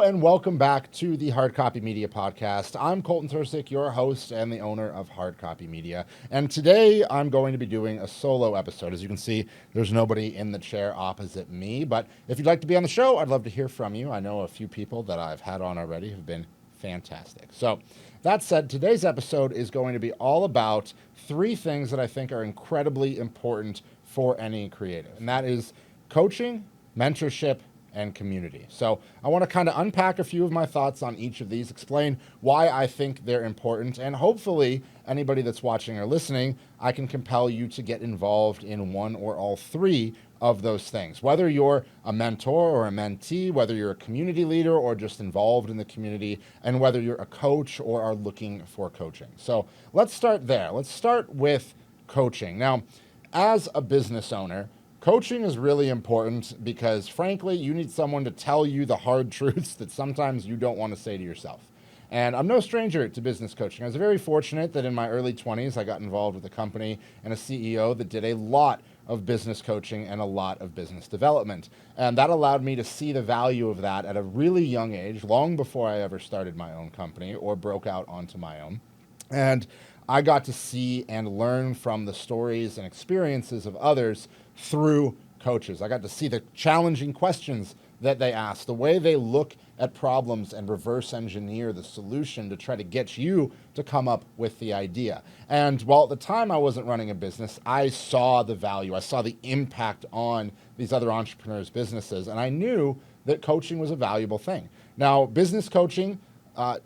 and welcome back to the Hard Copy Media Podcast. I'm Colton, your host and the owner of Hard Copy Media. And today I'm going to be doing a solo episode. As you can see, there's nobody in the chair opposite me. But if you'd like to be on the show, I'd love to hear from you. I know a few people that I've had on already have been fantastic. So that said, today's episode is going to be all about three things that I think are incredibly important for any creative. And that is coaching, mentorship, and community. So I want to kind of unpack a few of my thoughts on each of these, explain why I think they're important, and hopefully anybody that's watching or listening, I can compel you to get involved in one or all three of those things. Whether you're a mentor or a mentee, whether you're a community leader or just involved in the community, and whether you're a coach or are looking for coaching. So let's start there. Let's start with coaching. Now, as a business owner, coaching is really important because, frankly, you need someone to tell you the hard truths that sometimes you don't want to say to yourself. And I'm no stranger to business coaching. I was very fortunate that in my early 20s, I got involved with a company and a CEO that did a lot of business coaching and a lot of business development. And that allowed me to see the value of that at a really young age, long before I ever started my own company or broke out onto my own. And I got to see and learn from the stories and experiences of others through coaches. I got to see the challenging questions that they ask, the way they look at problems and reverse engineer the solution to try to get you to come up with the idea. And while at the time I wasn't running a business, I saw the value, I saw the impact on these other entrepreneurs' businesses, and I knew that coaching was a valuable thing. Now, business coaching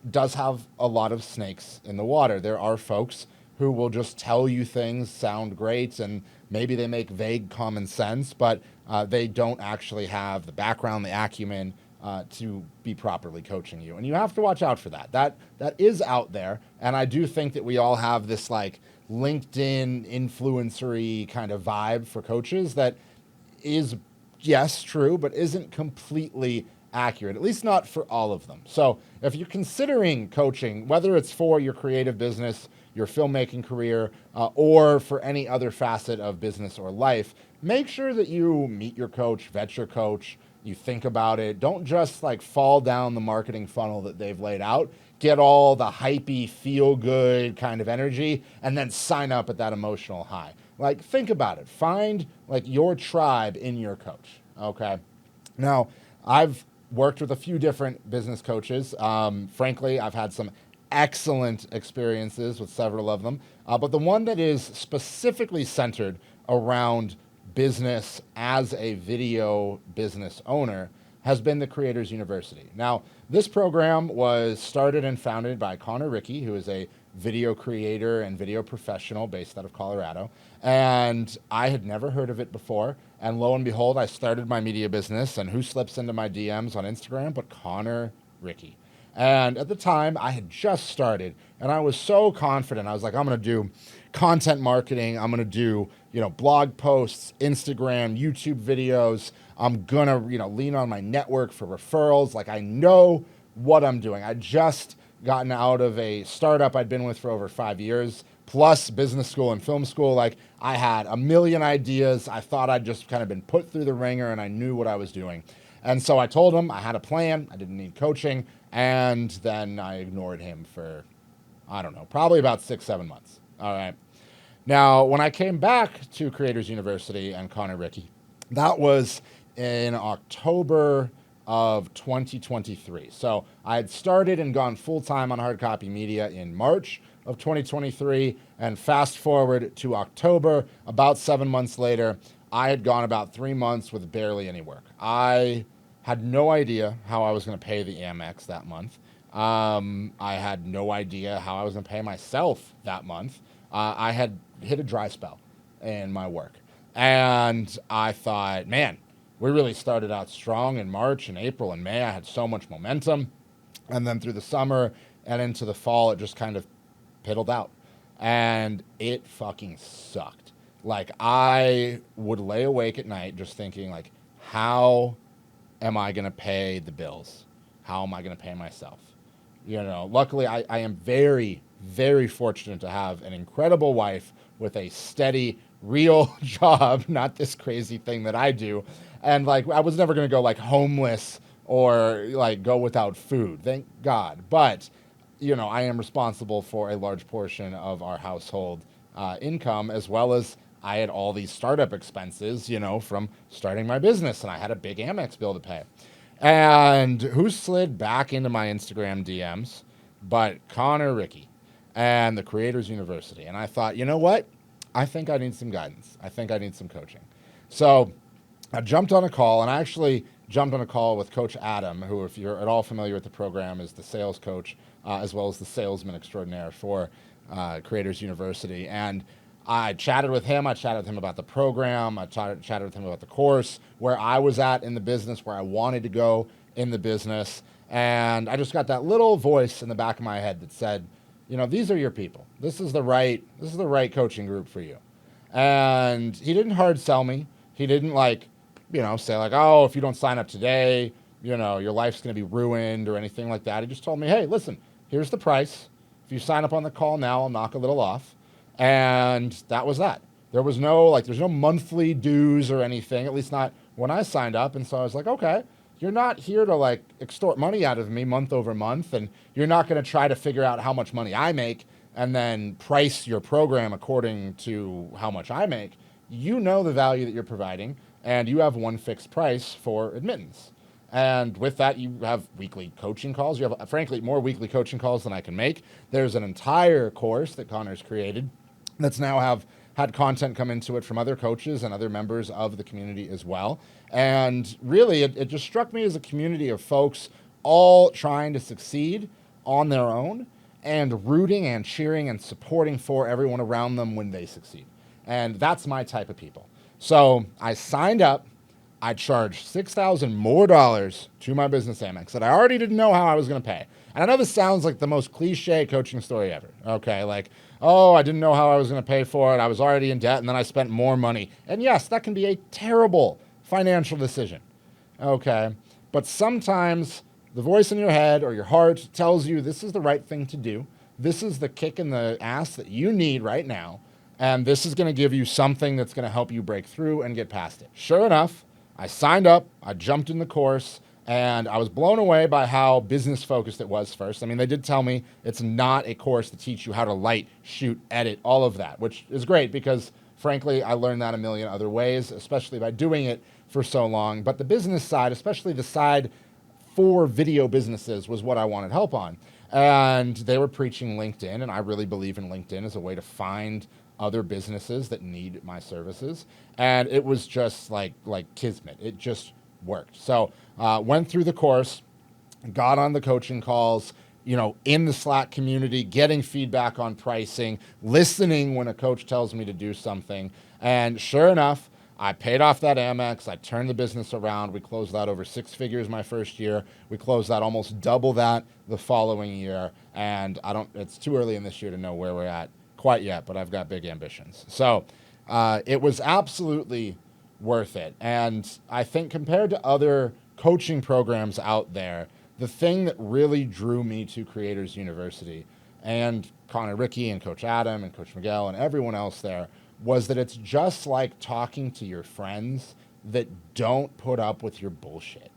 does have a lot of snakes in the water. There are folks who will just tell you things sound great and maybe they make vague common sense, but they don't actually have the background, the acumen to be properly coaching you. And you have to watch out for that. That is out there. And I do think that we all have this like LinkedIn influencery kind of vibe for coaches that is, yes, true, but isn't completely accurate, at least not for all of them. So if you're considering coaching, whether it's for your creative business, your filmmaking career, or for any other facet of business or life, make sure that you meet your coach, vet your coach, you think about it. Don't just like fall down the marketing funnel that they've laid out, get all the hypey, feel good kind of energy, and then sign up at that emotional high. Like, think about it. Find like your tribe in your coach, okay? Now, I've worked with a few different business coaches. Frankly, I've had some excellent experiences with several of them. But the one that is specifically centered around business as a video business owner has been the Creators University. Now, this program was started and founded by Connor Rickey, who is a video creator and video professional based out of Colorado. And I had never heard of it before. And lo and behold, I started my media business. And who slips into my DMs on Instagram but Connor Rickey? And at the time, I had just started, and I was so confident. I was like, I'm going to do content marketing. I'm going to do, blog posts, Instagram, YouTube videos. I'm going to, lean on my network for referrals. Like, I know what I'm doing. I just gotten out of a startup I'd been with for over 5 years, plus business school and film school. Like, I had a million ideas. I thought I'd just kind of been put through the ringer, and I knew what I was doing. And so I told him I had a plan. I didn't need coaching. And then I ignored him for, I don't know, probably about 6-7 months. All right. Now, when I came back to Creators University and Connor Rickey, that was in October of 2023. So I had started and gone full-time on Hard Copy Media in March of 2023. And fast forward to October, about 7 months later, I had gone about 3 months with barely any work. I had no idea how I was going to pay the Amex that month. I had no idea how I was going to pay myself that month. I had hit a dry spell in my work. And I thought, man, we really started out strong in March and April and May. I had so much momentum. And then through the summer and into the fall, it just kind of piddled out. And it fucking sucked. Like, I would lay awake at night just thinking, like, how am I going to pay the bills? How am I going to pay myself? Luckily, I am very, very fortunate to have an incredible wife with a steady, real job, not this crazy thing that I do. And, like, I was never going to go, like, homeless or like go without food. Thank God. But, I am responsible for a large portion of our household income, as well as I had all these startup expenses, from starting my business, and I had a big Amex bill to pay. And who slid back into my Instagram DMs but Connor Ricky and the Creators University? And I thought, you know what? I think I need some guidance. I think I need some coaching. So I jumped on a call, and I actually jumped on a call with Coach Adam, who, if you're at all familiar with the program, is the sales coach as well as the salesman extraordinaire for Creators University. And I chatted with him. I chatted with him about the program. I chatted with him about the course, where I was at in the business, where I wanted to go in the business. And I just got that little voice in the back of my head that said, these are your people. This is the right coaching group for you. And he didn't hard sell me. He didn't say like, oh, if you don't sign up today, your life's going to be ruined or anything like that. He just told me, hey, listen, here's the price. If you sign up on the call now, I'll knock a little off. And that was that. There's no monthly dues or anything, at least not when I signed up. And so I was like, okay, you're not here to extort money out of me month over month. And you're not going to try to figure out how much money I make and then price your program according to how much I make. You know the value that you're providing, and you have one fixed price for admittance. And with that, you have weekly coaching calls. You have, frankly, more weekly coaching calls than I can make. There's an entire course that Connor's created that's now have had content come into it from other coaches and other members of the community as well. And really, it just struck me as a community of folks all trying to succeed on their own and rooting and cheering and supporting for everyone around them when they succeed. And that's my type of people. So I signed up. I charged $6,000 more to my business Amex that I already didn't know how I was going to pay. And I know this sounds like the most cliche coaching story ever. Okay, oh, I didn't know how I was going to pay for it. I was already in debt, and then I spent more money. And yes, that can be a terrible financial decision. Okay, but sometimes the voice in your head or your heart tells you this is the right thing to do. This is the kick in the ass that you need right now. And this is going to give you something that's going to help you break through and get past it. Sure enough, I signed up, I jumped in the course, and I was blown away by how business focused it was first. I mean, they did tell me it's not a course to teach you how to light, shoot, edit, all of that, which is great because, frankly, I learned that a million other ways, especially by doing it for so long. But the business side, especially the side for video businesses, was what I wanted help on. And they were preaching LinkedIn, and I really believe in LinkedIn as a way to find other businesses that need my services. And it was just like kismet. It just worked. So went through the course, got on the coaching calls, in the Slack community, getting feedback on pricing, listening when a coach tells me to do something. And sure enough, I paid off that Amex. I turned the business around. We closed that over 6 figures my first year. We closed that almost double that the following year. And it's too early in this year to know where we're at quite yet, but I've got big ambitions. So it was absolutely worth it. And I think compared to other coaching programs out there, the thing that really drew me to Creators University and Connor Ricky and Coach Adam and Coach Miguel and everyone else there was that it's just like talking to your friends that don't put up with your bullshit.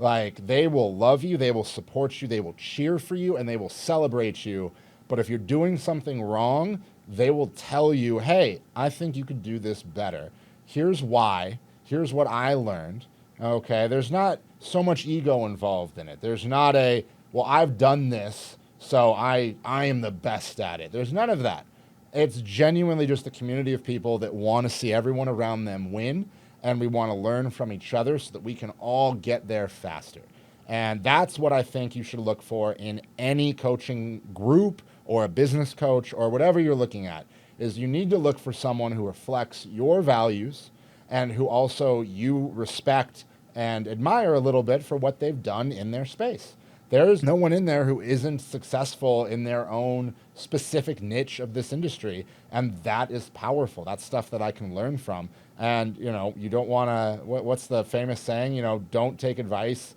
They will love you, they will support you, they will cheer for you, and they will celebrate you. But if you're doing something wrong, they will tell you, hey, I think you could do this better. Here's why. Here's what I learned. Okay, there's not so much ego involved in it. There's not well, I've done this, so I am the best at it. There's none of that. It's genuinely just a community of people that want to see everyone around them win, and we want to learn from each other so that we can all get there faster. And that's what I think you should look for in any coaching group or a business coach or whatever you're looking at, is you need to look for someone who reflects your values and who also you respect and admire a little bit for what they've done in their space. There's no one in there who isn't successful in their own specific niche of this industry, and that is powerful. That's stuff that I can learn from. And, you don't want to, what's the famous saying, don't take advice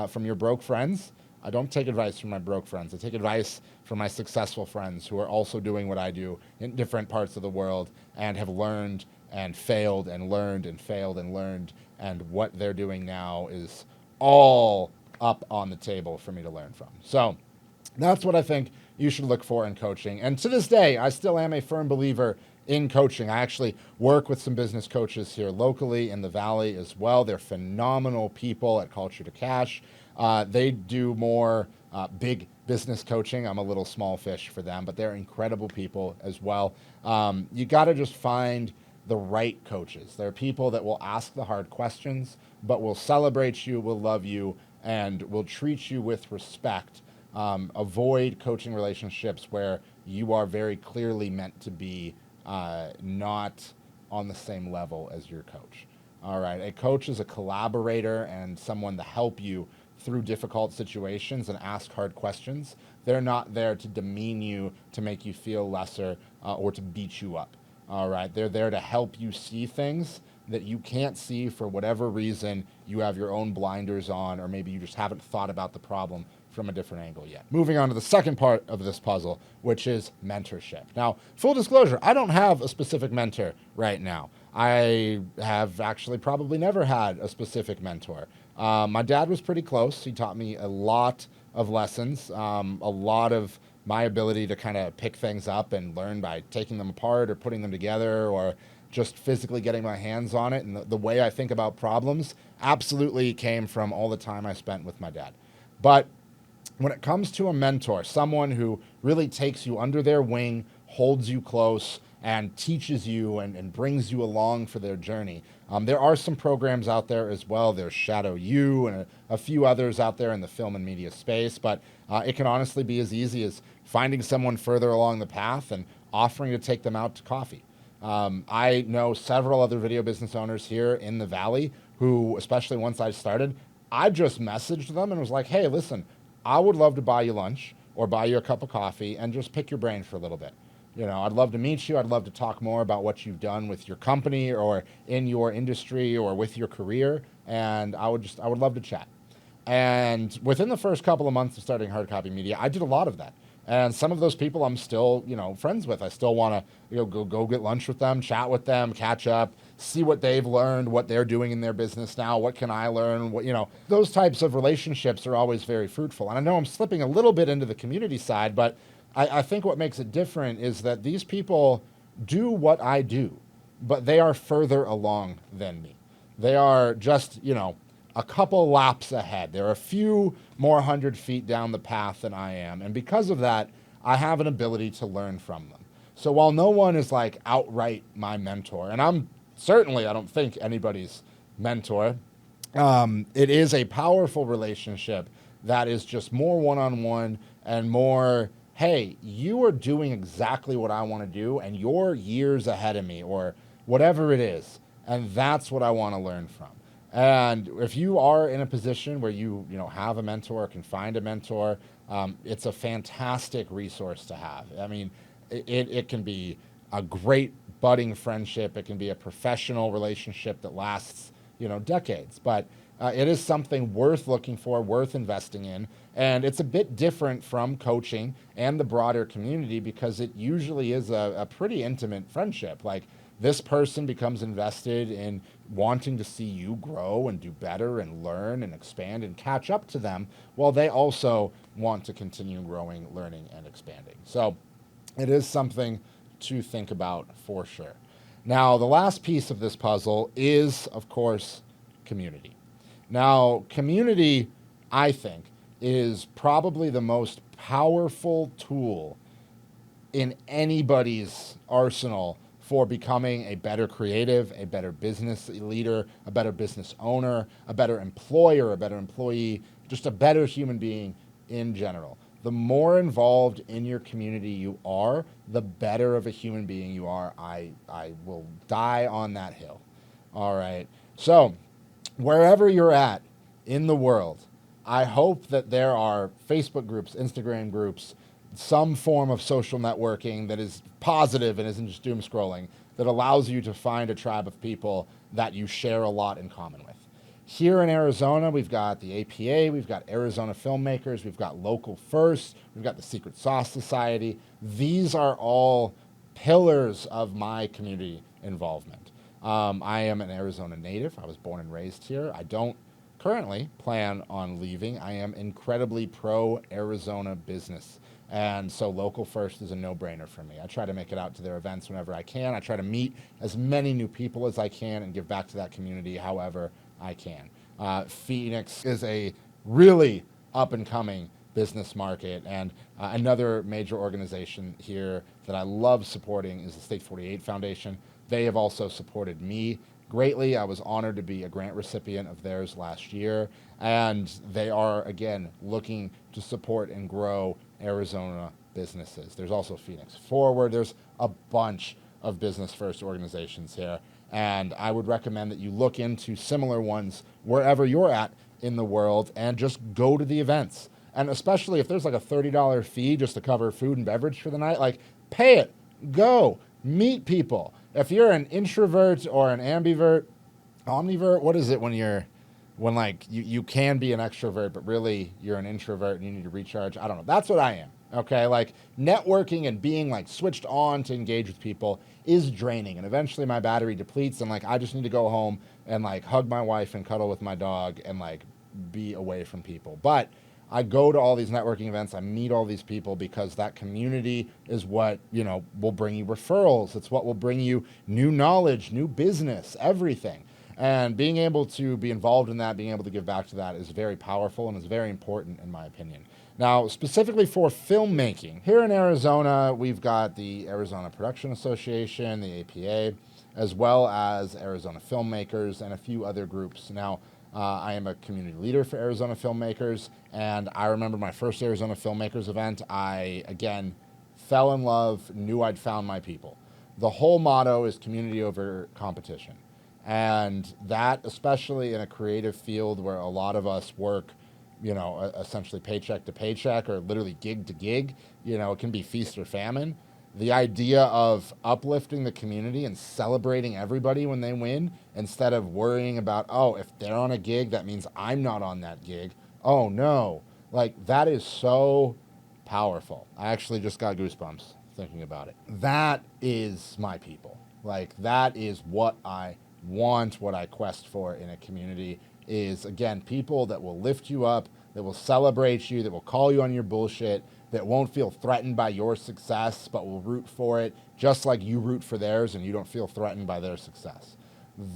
from your broke friends. I don't take advice from my broke friends. I take advice from my successful friends who are also doing what I do in different parts of the world and have learned and failed and learned and failed and learned. And what they're doing now is all up on the table for me to learn from. So that's what I think you should look for in coaching. And to this day, I still am a firm believer in coaching. I actually work with some business coaches here locally in the Valley as well. They're phenomenal people at Culture to Cash. They do more big business coaching. I'm a little small fish for them, but they're incredible people as well. You got to just find the right coaches. They're people that will ask the hard questions, but will celebrate you, will love you, and will treat you with respect. Avoid coaching relationships where you are very clearly meant to be not on the same level as your coach. All right. A coach is a collaborator and someone to help you through difficult situations and ask hard questions. They're not there to demean you, to make you feel lesser, or to beat you up. All right. They're there to help you see things that you can't see for whatever reason. You have your own blinders on, or maybe you just haven't thought about the problem from a different angle yet. Moving on to the second part of this puzzle, which is mentorship. Now, full disclosure, I don't have a specific mentor right now. I have actually probably never had a specific mentor. My dad was pretty close. He taught me a lot of lessons, a lot of my ability to kind of pick things up and learn by taking them apart or putting them together, or just physically getting my hands on it. And the way I think about problems absolutely came from all the time I spent with my dad. But when it comes to a mentor, someone who really takes you under their wing, holds you close, and teaches you and brings you along for their journey, there are some programs out there as well. There's Shadow U and a few others out there in the film and media space, but it can honestly be as easy as finding someone further along the path and offering to take them out to coffee. I know several other video business owners here in the Valley who, especially once I started, I just messaged them and was like, hey, listen, I would love to buy you lunch or buy you a cup of coffee and just pick your brain for a little bit. You know, I'd love to meet you. I'd love to talk more about what you've done with your company or in your industry or with your career. And I would love to chat. And within the first couple of months of starting Hard Copy Media, I did a lot of that. And some of those people I'm still, friends with. I still want to, go get lunch with them, chat with them, catch up, see what they've learned, what they're doing in their business now, what can I learn, those types of relationships are always very fruitful. And I know I'm slipping a little bit into the community side, but I think what makes it different is that these people do what I do, but they are further along than me. They are just, a couple laps ahead. They're a few more 100 feet down the path than I am. And because of that, I have an ability to learn from them. So while no one is like outright my mentor, and I don't think anybody's mentor, it is a powerful relationship that is just more one-on-one and more, hey, you are doing exactly what I want to do and you're years ahead of me or whatever it is. And that's what I want to learn from. And if you are in a position where you have a mentor or can find a mentor, it's a fantastic resource to have. I mean, it can be a great budding friendship. It can be a professional relationship that lasts, decades. But it is something worth looking for, worth investing in. And it's a bit different from coaching and the broader community because it usually is a pretty intimate friendship. Like, this person becomes invested in wanting to see you grow and do better and learn and expand and catch up to them, while they also want to continue growing, learning, and expanding. So it is something to think about for sure. Now, the last piece of this puzzle is, of course, community. Now, community, I think, is probably the most powerful tool in anybody's arsenal for becoming a better creative, a better business leader, a better business owner, a better employer, a better employee, just a better human being in general. The more involved in your community you are, the better of a human being you are. I will die on that hill. All right. So wherever you're at in the world, I hope that there are Facebook groups, Instagram groups, some form of social networking that is positive and isn't just doom scrolling, that allows you to find a tribe of people that you share a lot in common with. Here in Arizona, we've got the APA, we've got Arizona filmmakers, we've got Local First, we've got the Secret Sauce Society. These are all pillars of my community involvement. I am an Arizona native. I was born and raised here. I don't currently plan on leaving. I am incredibly pro Arizona business. And so local first is a no-brainer for me. I try to make it out to their events whenever I can. I try to meet as many new people as I can and give back to that community however I can. Phoenix is a really up-and-coming business market, and another major organization here that I love supporting is the State 48 Foundation. They have also supported me greatly. I was honored to be a grant recipient of theirs last year, and they are, again, looking to support and grow Arizona businesses. There's also Phoenix Forward. There's a bunch of business first organizations here, and I would recommend that you look into similar ones wherever you're at in the world and just go to the events. And especially if there's like a $30 fee just to cover food and beverage for the night, like pay it, go, meet people. If you're an introvert or an ambivert, omnivert, what is it when like you can be an extrovert, but really you're an introvert and you need to recharge? I don't know. That's what I am. Okay. Like networking and being like switched on to engage with people is draining. And eventually my battery depletes and like, I just need to go home and like hug my wife and cuddle with my dog and like be away from people. But I go to all these networking events. I meet all these people because that community is what, will bring you referrals. It's what will bring you new knowledge, new business, everything. And being able to be involved in that, being able to give back to that is very powerful and is very important in my opinion. Now, specifically for filmmaking, here in Arizona, we've got the Arizona Production Association, the APA, as well as Arizona Filmmakers and a few other groups. Now, I am a community leader for Arizona Filmmakers, and I remember my first Arizona Filmmakers event. I, again, fell in love, knew I'd found my people. The whole motto is community over competition. And that, especially in a creative field where a lot of us work, essentially paycheck to paycheck or literally gig to gig, it can be feast or famine. The idea of uplifting the community and celebrating everybody when they win instead of worrying about, oh, if they're on a gig, that means I'm not on that gig. Oh, no. Like, that is so powerful. I actually just got goosebumps thinking about it. That is my people. Like, that is what I want, what I quest for in a community is, again, people that will lift you up, that will celebrate you, that will call you on your bullshit, that won't feel threatened by your success, but will root for it, just like you root for theirs and you don't feel threatened by their success.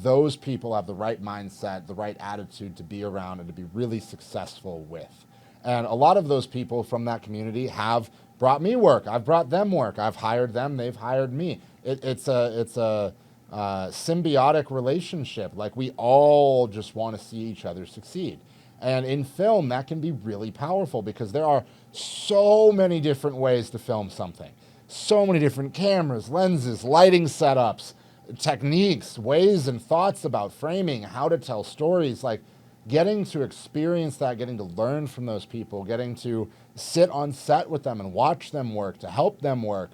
Those people have the right mindset, the right attitude to be around and to be really successful with. And a lot of those people from that community have brought me work. I've brought them work. I've hired them. They've hired me. It's a symbiotic relationship. Like we all just want to see each other succeed. And in film, that can be really powerful because there are so many different ways to film something. So many different cameras, lenses, lighting setups, techniques, ways and thoughts about framing, how to tell stories. Like getting to experience that, getting to learn from those people, getting to sit on set with them and watch them work, to help them work.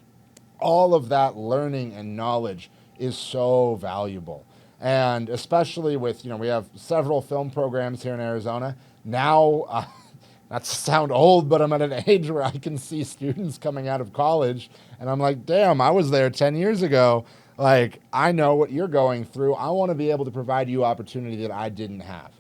All of that learning and knowledge is so valuable. And especially with, we have several film programs here in Arizona. Now, not to sound old, but I'm at an age where I can see students coming out of college and I'm like, damn, I was there 10 years ago. Like, I know what you're going through. I want to be able to provide you opportunity that I didn't have.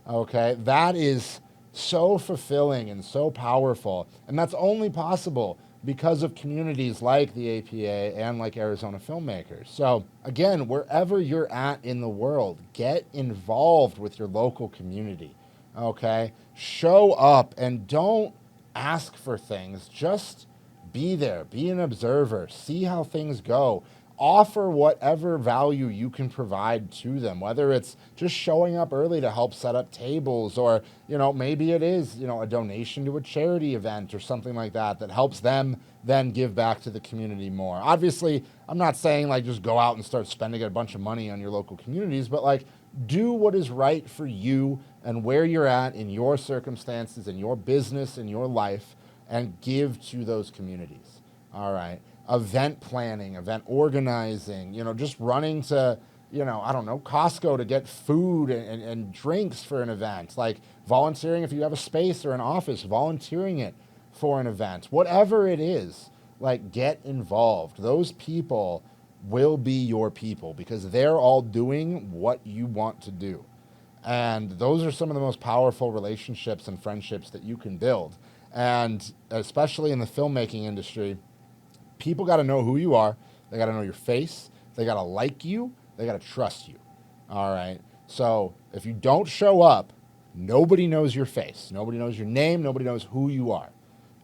Okay, that is so fulfilling and so powerful. And that's only possible because of communities like the APA and like Arizona Filmmakers. So again, wherever you're at in the world, get involved with your local community, okay? Show up and don't ask for things. Just be there, be an observer, see how things go. Offer whatever value you can provide to them, whether it's just showing up early to help set up tables or, maybe it is, a donation to a charity event or something like that that helps them then give back to the community more. Obviously, I'm not saying like just go out and start spending a bunch of money on your local communities, but like do what is right for you and where you're at in your circumstances, in your business, in your life, and give to those communities. All right. Event planning, event organizing, just running to, Costco to get food and drinks for an event, like volunteering if you have a space or an office, volunteering it for an event, whatever it is, like get involved. Those people will be your people because they're all doing what you want to do. And those are some of the most powerful relationships and friendships that you can build. And especially in the filmmaking industry, people got to know who you are. They got to know your face. They got to like you. They got to trust you. All right. So if you don't show up, nobody knows your face. Nobody knows your name. Nobody knows who you are.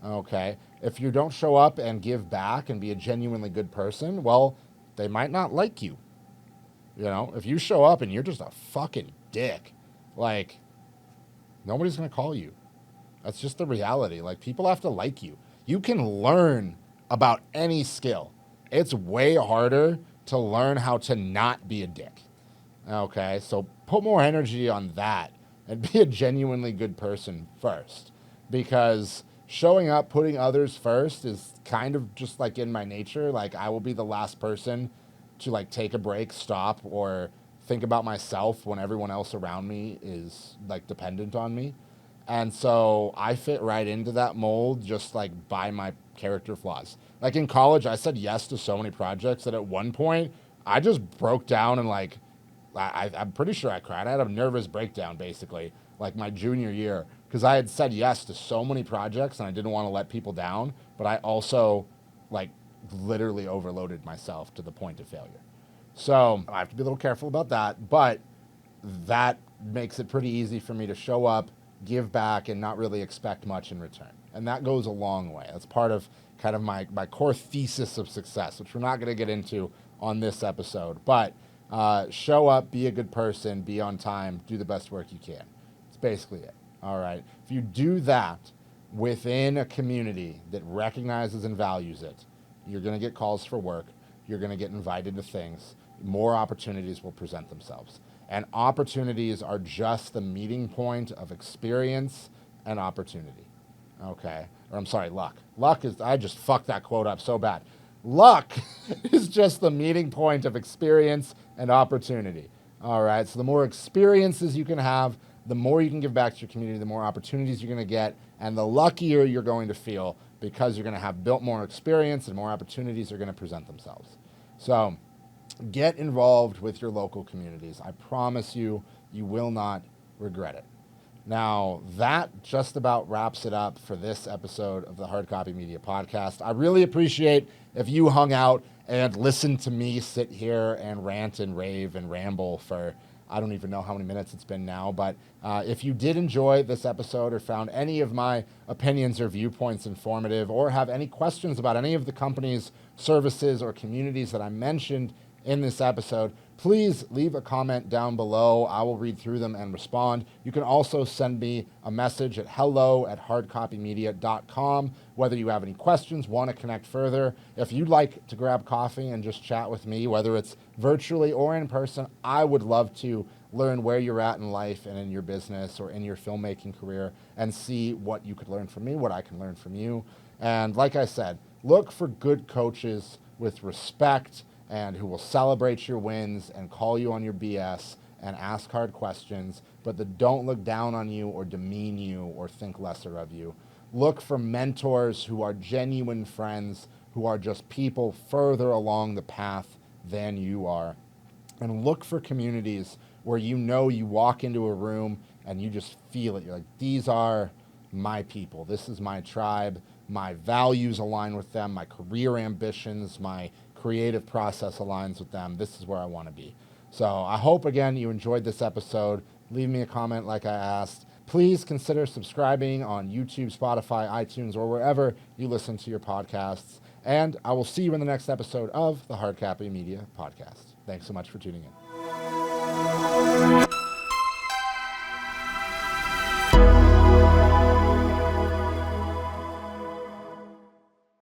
Okay. If you don't show up and give back and be a genuinely good person, well, they might not like you. You know, if you show up and you're just a fucking dick, like, nobody's going to call you. That's just the reality. Like, people have to like you. You can learn about any skill. It's way harder to learn how to not be a dick. Okay, so put more energy on that and be a genuinely good person first. Because showing up, putting others first is kind of just like in my nature. Like, I will be the last person to like take a break, stop, or think about myself when everyone else around me is like dependent on me. And so I fit right into that mold just like by my character flaws. Like in college, I said yes to so many projects that at one point I just broke down and like, I'm pretty sure I cried. I had a nervous breakdown basically, like my junior year, because I had said yes to so many projects and I didn't want to let people down, but I also like literally overloaded myself to the point of failure. So I have to be a little careful about that, but that makes it pretty easy for me to show up, give back, and not really expect much in return. And that goes a long way. That's part of kind of my core thesis of success, which we're not going to get into on this episode. But show up, be a good person, be on time, do the best work you can. It's basically it. All right. If you do that within a community that recognizes and values it, you're going to get calls for work. You're going to get invited to things. More opportunities will present themselves. And opportunities are just the meeting point of experience and opportunity. Okay. Or I'm sorry, luck. Luck is, I just fucked that quote up so bad. Luck is just the meeting point of experience and opportunity. All right. So the more experiences you can have, the more you can give back to your community, the more opportunities you're going to get, and the luckier you're going to feel because you're going to have built more experience and more opportunities are going to present themselves. So get involved with your local communities. I promise you, you will not regret it. Now, that just about wraps it up for this episode of the Hard Copy Media Podcast. I really appreciate if you hung out and listened to me sit here and rant and rave and ramble for, I don't even know how many minutes it's been now, but if you did enjoy this episode or found any of my opinions or viewpoints informative or have any questions about any of the companies, services, or communities that I mentioned in this episode, please leave a comment down below. I will read through them and respond. You can also send me a message at hello@hardcopymedia.com, whether you have any questions, want to connect further. If you'd like to grab coffee and just chat with me, whether it's virtually or in person, I would love to learn where you're at in life and in your business or in your filmmaking career and see what you could learn from me, what I can learn from you. And like I said, look for good coaches with respect and who will celebrate your wins and call you on your BS and ask hard questions, but that don't look down on you or demean you or think lesser of you. Look for mentors who are genuine friends, who are just people further along the path than you are. And look for communities where you know you walk into a room and you just feel it. You're like, these are my people. This is my tribe. My values align with them. My career ambitions, my creative process aligns with them. This is where I want to be. So I hope, again, you enjoyed this episode. Leave me a comment like I asked. Please consider subscribing on YouTube, Spotify, iTunes, or wherever you listen to your podcasts. And I will see you in the next episode of the Hard Copy Media Podcast. Thanks so much for tuning in.